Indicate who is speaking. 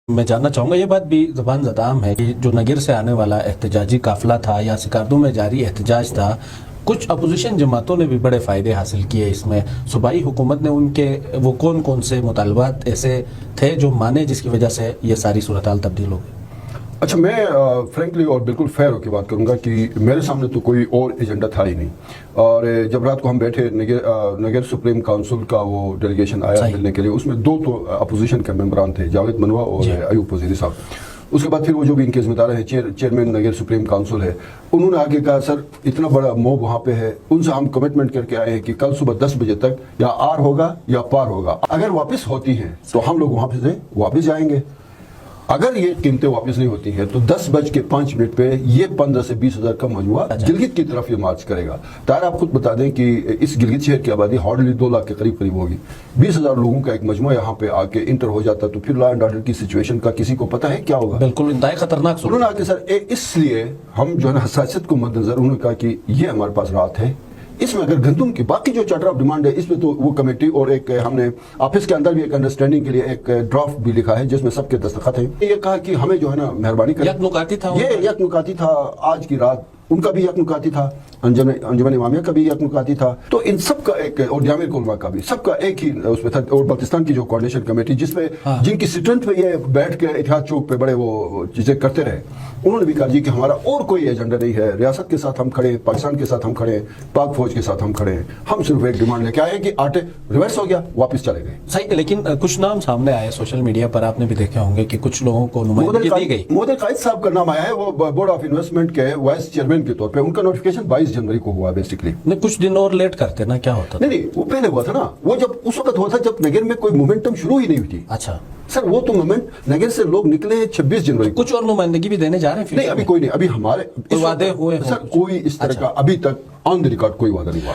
Speaker 1: میں جاننا چاہوں گا، یہ بات بھی زبان زدام ہے کہ جو نگر سے آنے والا احتجاجی قافلہ تھا یا سکردو میں جاری احتجاج تھا، کچھ اپوزیشن جماعتوں نے بھی بڑے فائدے حاصل کیے اس میں. صوبائی حکومت نے ان کے وہ کون سے مطالبات ایسے تھے جو مانے جس کی وجہ سے یہ ساری صورتحال تبدیل ہو گئی؟
Speaker 2: اچھا، میں فرینکلی اور بالکل فیر ہو کے بات کروں گا کہ میرے سامنے تو کوئی اور ایجنڈا تھا ہی نہیں. اور جب رات کو ہم بیٹھے نگر سپریم کاؤنسل کا وہ ڈیلیگیشن آیا ملنے کے لیے، اس میں دو تو اپوزیشن کے ممبران تھے، جاوید منوا اور ایوب وزیری صاحب. اس کے بعد پھر وہ جو بھی ان کے ذمہ دار ہیں، چیئرمین نگر سپریم کاؤنسل ہے، انہوں نے آگے کہا سر اتنا بڑا موب وہاں پہ ہے، ان سے ہم کمٹمنٹ کر کے آئے ہیں کہ کل صبح 10 بجے تک یا آر ہوگا یا پار ہوگا. اگر واپس ہوتی ہیں تو ہم لوگ وہاں پہ سے واپس جائیں گے، اگر یہ قیمتیں واپس نہیں ہوتی ہیں تو 10:05 پہ یہ 15 سے 20 ہزار کا مجموعہ گلگت کی طرف یہ مارچ کرے گا. طاہر آپ خود بتا دیں کہ اس گلگت شہر کی آبادی ہارڈلی 2 لاکھ کے قریب ہوگی. 20,000 لوگوں کا ایک مجموعہ یہاں پہ آ کے انٹر ہو جاتا تو پھر لا اینڈ آرڈر کی سچویشن کا کسی کو پتہ ہے کیا ہوگا.
Speaker 1: بالکل انتہائی خطرناک.
Speaker 2: انہوں نے آ کے سر اس لیے ہم جو ہے نا حساسیت کو مد نظر انہوں نے کہا کہ یہ ہمارے پاس رات ہے، اس میں اگر گندم کی باقی جو چارٹر آف ڈیمانڈ ہے اس میں تو وہ کمیٹی اور ایک ہم نے آفس کے اندر بھی ایک انڈرسٹینڈنگ کے لیے ایک ڈرافٹ بھی لکھا ہے جس میں سب کے دستخط ہیں. یہ کہا کہ ہمیں جو ہے نا مہربانی کریں، یہ یکنکاتی تھا آج کی رات، ان کا بھی یکنکاتی تھا، انجمن امامیہ کا بھی یکنکاتی تھا. تو ان سب کا ایک اور جامع علماء کا بھی سب کا ایک ہی اس میں تھا. اور پاکستان کی جو کوارڈینیشن کمیٹی جس میں جن کی اسٹرینتھ پہ یہ بیٹھ کے اتحاد چوک پہ بڑے وہ چیزیں کرتے رہے، انہوں نے بھی کہا جی کہ ہمارا اور کوئی ایجنڈا نہیں ہے، ریاست کے ساتھ ہم کھڑے ہیں، پاکستان کے ساتھ ہم کھڑے ہیں، پاک فوج کے ساتھ ہم کھڑے ہیں، ہم صرف ایک ڈیمانڈ لے کے آئے کہ آٹے ریورس ہو گیا واپس چلے گئے.
Speaker 1: صحیح، لیکن کچھ نام سامنے آئے سوشل میڈیا پر، آپ نے بھی دیکھے ہوں گے کہ کچھ لوگوں کو نمائندگی دی گئی.
Speaker 2: مودی قائد صاحب کا نام آیا ہے، وہ بورڈ آف انویسٹمنٹ کے وائس چیئرمین کے طور پہ، ان کا نوٹیفکیشن 22 جنوری کو ہوا بیسیکلی.
Speaker 1: نہیں، کچھ دن اور لیٹ کرتے نا، کیا ہوتا؟
Speaker 2: نہیں وہ پہلے ہوا تھا نا، وہ جب اس وقت ہوا تھا جب نگر میں کوئی مومنٹم شروع ہی نہیں ہوئی تھی.
Speaker 1: اچھا
Speaker 2: سر، وہ تو مومنٹ نگر سے لوگ نکلے ہیں 26 جنوری.
Speaker 1: کچھ اور نمائندگی بھی دینے جا رہے ہیں؟
Speaker 2: نہیں ابھی کوئی نہیں، ابھی ہمارے
Speaker 1: وعدے ہوئے
Speaker 2: سر کوئی اس طرح کا ابھی تک آن دی ریکارڈ کوئی وعدہ نہیں ہوا.